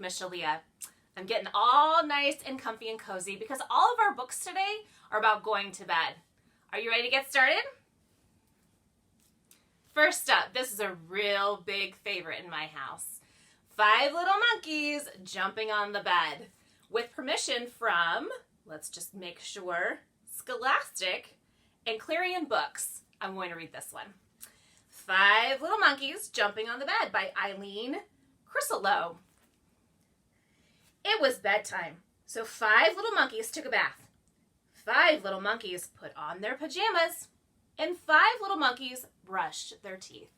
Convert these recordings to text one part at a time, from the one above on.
Ms Shalia. I'm getting all nice and comfy and cozy because all of our books today are about going to bed. Are you ready to get started? First up, this is a real big favorite in my house. 5 Little Monkeys Jumping on the Bed. With permission from, let's just make sure, Scholastic and Clarion Books. I'm going to read this one. 5 Little Monkeys Jumping on the Bed by Eileen Crisolow. It was bedtime, so 5 little monkeys took a bath. 5 little monkeys put on their pajamas, and 5 little monkeys brushed their teeth.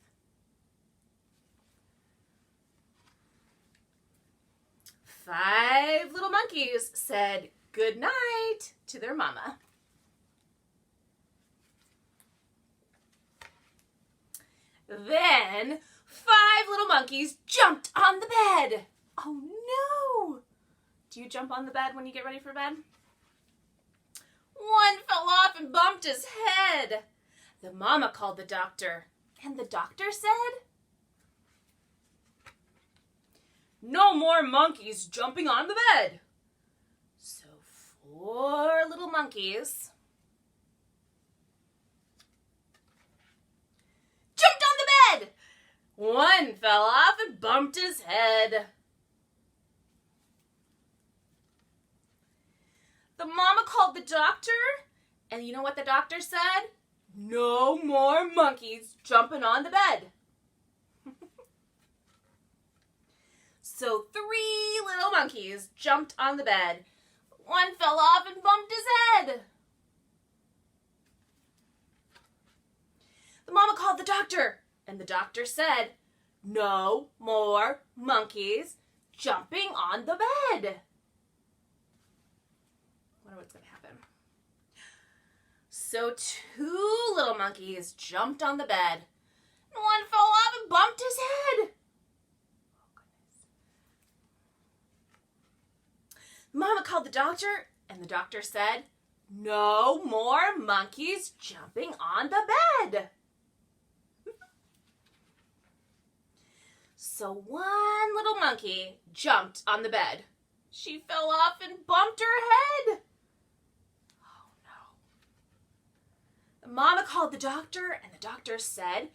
5 little monkeys said good night to their mama. Then 5 little monkeys jumped on the bed. Oh no! Do you jump on the bed when you get ready for bed? One fell off and bumped his head. The mama called the doctor, and the doctor said, "No more monkeys jumping on the bed." So 4 little monkeys jumped on the bed. One fell off and bumped his head. The mama called the doctor, and you know what the doctor said? No more monkeys jumping on the bed. So 3 little monkeys jumped on the bed. One fell off and bumped his head. The mama called the doctor, and the doctor said, no more monkeys jumping on the bed. I wonder what's going to happen. So 2 little monkeys jumped on the bed. One fell off and bumped his head. Oh, goodness. Mama called the doctor, and the doctor said, no more monkeys jumping on the bed. So 1 little monkey jumped on the bed. She fell off and bumped her head. Oh no. The mama called the doctor, and the doctor said,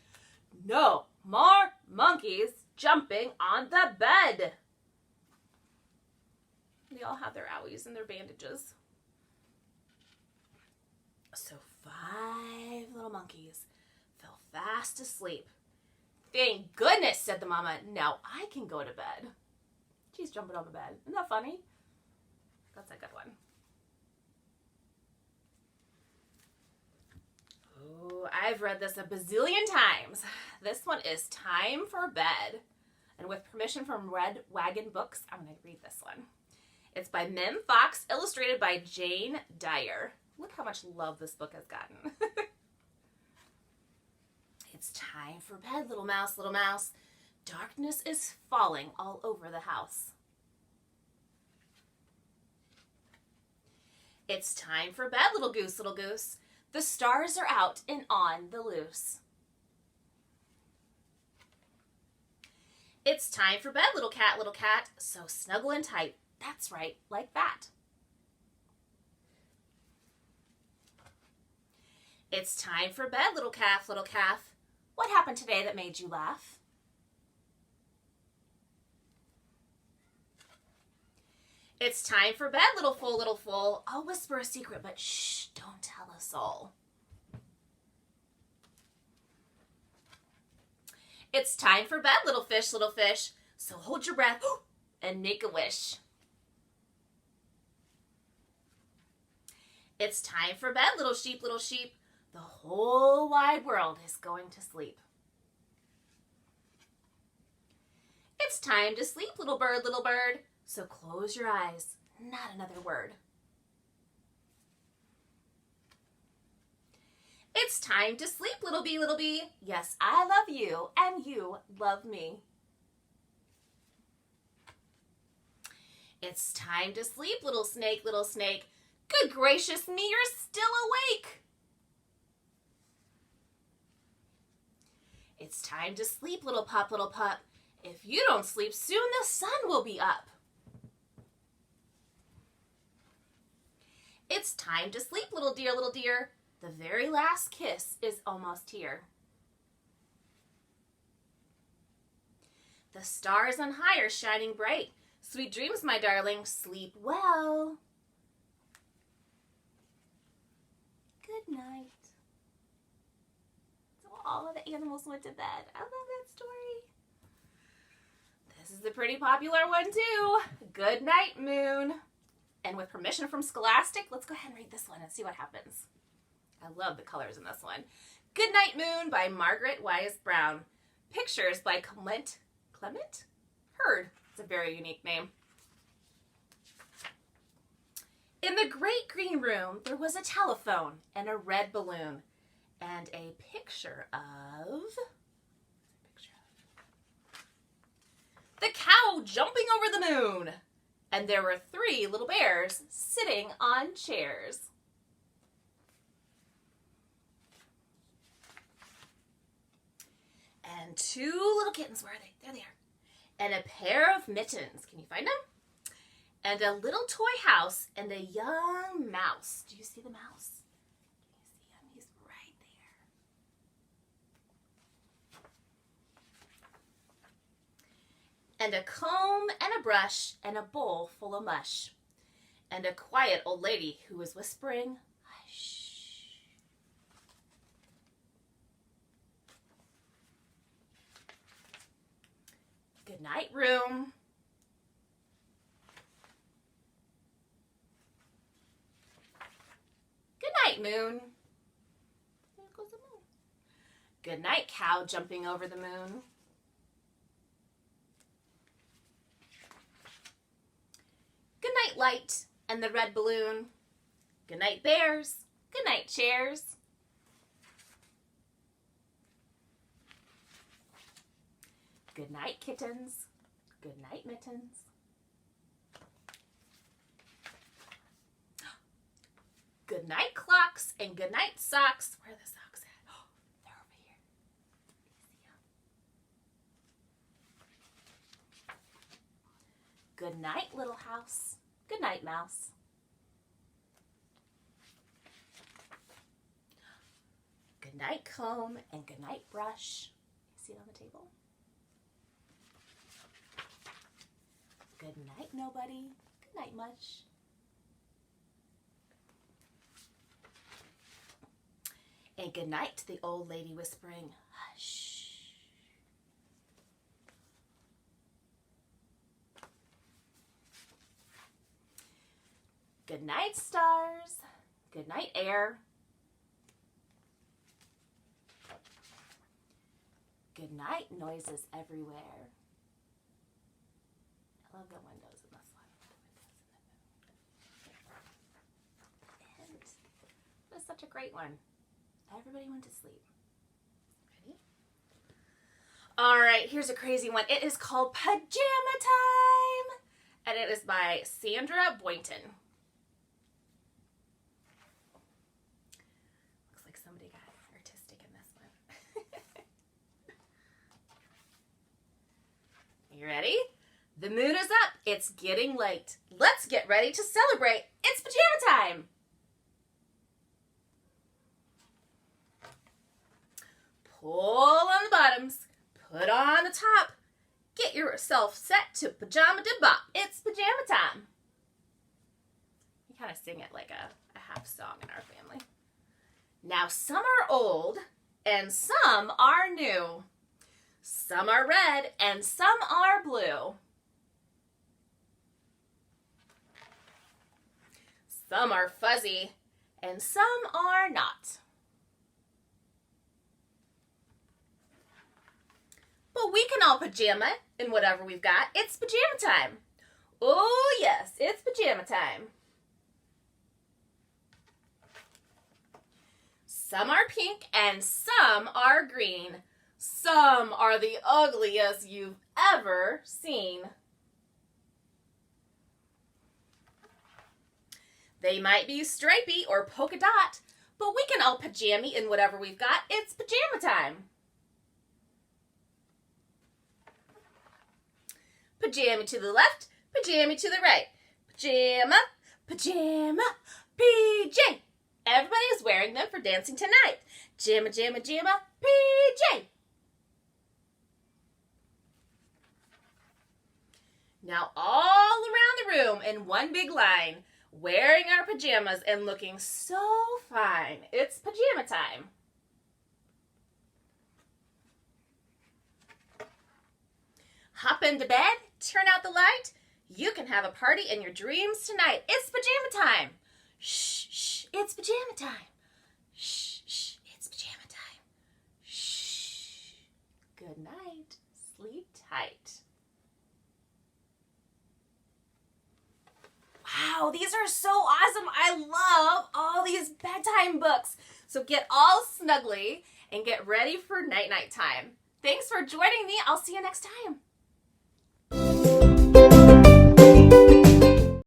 no more monkeys jumping on the bed. They all have their owies and their bandages. So 5 little monkeys fell fast asleep. Thank goodness, said the mama. Now I can go to bed. She's jumping on the bed. Isn't that funny? That's a good one. Oh, I've read this a bazillion times. This one is Time for Bed. And with permission from Red Wagon Books, I'm going to read this one. It's by Mim Fox, illustrated by Jane Dyer. Look how much love this book has gotten. It's time for bed, little mouse, little mouse. Darkness is falling all over the house. It's time for bed, little goose, little goose. The stars are out and on the loose. It's time for bed, little cat, so snuggle and tight. That's right, like that. It's time for bed, little calf, little calf. What happened today that made you laugh? It's time for bed, little fool, little fool. I'll whisper a secret, but shh, don't tell a soul. It's time for bed, little fish, so hold your breath and make a wish. It's time for bed, little sheep, the whole wide world is going to sleep. It's time to sleep, little bird, so close your eyes, not another word. It's time to sleep, little bee. Yes, I love you, and you love me. It's time to sleep, little snake. Good gracious me, you're still awake. It's time to sleep, little pup. If you don't sleep soon, the sun will be up. It's time to sleep, little dear, little dear. The very last kiss is almost here. The stars on high are shining bright. Sweet dreams, my darling, sleep well. Good night. So all of the animals went to bed. I love that story. This is a pretty popular one too. Goodnight Moon. And with permission from Scholastic, let's go ahead and read this one and see what happens. I love the colors in this one. Goodnight Moon by Margaret Wise Brown. Pictures by Clement Hurd. It's a very unique name. In the great green room, there was a telephone and a red balloon and a picture of the cow jumping over the moon. And there were 3 little bears sitting on chairs. And 2 little kittens, where are they? There they are. And a pair of mittens. Can you find them? And a little toy house and a young mouse. Do you see the mouse? Can you see him? He's right there. And a comb and a brush and a bowl full of mush. And a quiet old lady who was whispering, hush. Good night, room. Good night, moon. There goes the moon. Good night, cow jumping over the moon. Good night, light and the red balloon. Good night, bears. Good night, chairs. Good night, kittens. Good night, mittens. Good night, clocks, and good night, socks. Where are the socks at? Oh, they're over here. See them? Good night, little house. Good night, mouse. Good night, comb, and good night, brush. See it on the table? Good night, nobody. Good night, mush. And good night to the old lady whispering, hush. Good night, stars. Good night, air. Good night, noises everywhere. I love the windows in this one. And it was such a great one. Everybody went to sleep. Ready? All right, here's a crazy one. It is called Pajama Time, and it is by Sandra Boynton. Looks like somebody got artistic in this one. You ready? The moon is up. It's getting late. Let's get ready to celebrate. It's pajama time. Pull on the bottoms, put on the top, get yourself set to pajama to bop. It's pajama time. We kind of sing it like a half song in our family. Now some are old and some are new. Some are red and some are blue. Some are fuzzy and some are not. But we can all pajama in whatever we've got. It's pajama time. Oh yes, it's pajama time. Some are pink and some are green. Some are the ugliest you've ever seen. They might be stripy or polka dot, but we can all pajama in whatever we've got. It's pajama time. Pajama to the left, pajama to the right. Pajama, pajama, PJ. Everybody is wearing them for dancing tonight. Jamma, jamma, jamma, PJ. Now all around the room in one big line, wearing our pajamas and looking so fine. It's pajama time. Hop into bed, turn out the light. You can have a party in your dreams tonight. It's pajama time. Shh, shh, it's pajama time. Shh, shh, it's pajama time. Shh. Good night. Sleep tight. Wow, these are so awesome. I love all these bedtime books. So get all snuggly and get ready for night-night time. Thanks for joining me. I'll see you next time.